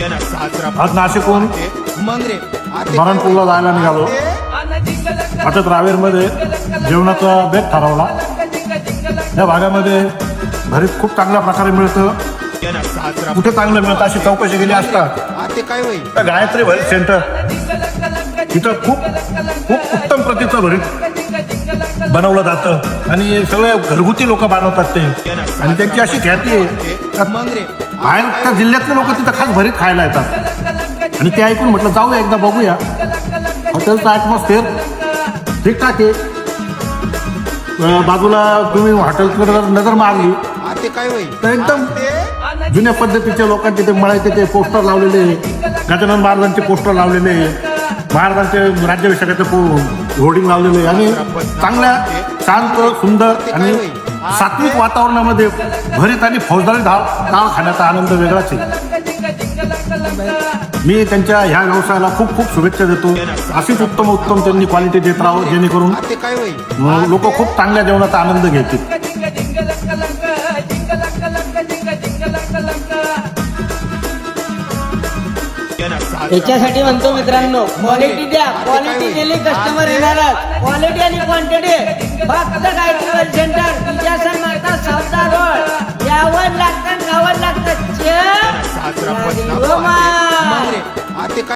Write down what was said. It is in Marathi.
आज नाशिकहून मरणपूरला जायला निघालो. आता रावेरमध्ये जेवणाचा बेत ठरवला. या भागामध्ये भरीत खूप चांगल्या प्रकारे मिळतं. कुठे चांगलं मिळतं अशी चौकशी केली असता तर गायत्री भरीत सेंटर तिथं खूप खूप उत्तम प्रतीचं भरीत बनवलं जातं आणि सगळे घरगुती लोक बनवतात ते. आणि त्यांची अशी ख्याती आहे बाहेरच्या जिल्ह्यातले लोक तिथं खास भरीत खायला येतात. आणि ते ऐकून म्हटलं जाऊया एकदा बघूया. हॉटेलचा ॲटमॉस्फिअर ठीकठाक आहे. बाजूला तुम्ही हॉटेलकडे जर नजर मारली तर एकदम जुन्या पद्धतीच्या लोकांचे ते मळायचे ते पोस्टर लावलेले, गजानन महाराजांचे पोस्टर लावलेले, महाराजांचे राज्याभिषेकाचे होर्डिंग लावलेले आणि चांगल्या शांत सुंदर आणि सात्विक वातावरणामध्ये भरीत आणि फौजदारी डाळ खाण्याचा आनंद वेगळाच आहे. मी त्यांच्या ह्या व्यवसायाला खूप खूप शुभेच्छा देतो. अशीच उत्तम त्यांनी क्वालिटी देत राहावं जेणेकरून लोक खूप चांगल्या जेवणाचा आनंद घेतील. याच्यासाठी म्हणतो मित्रांनो, क्वालिटी द्या. क्वालिटी दिली कस्टमर येणारच. क्वालिटी आणि क्वांटिटी फक्त गायत्री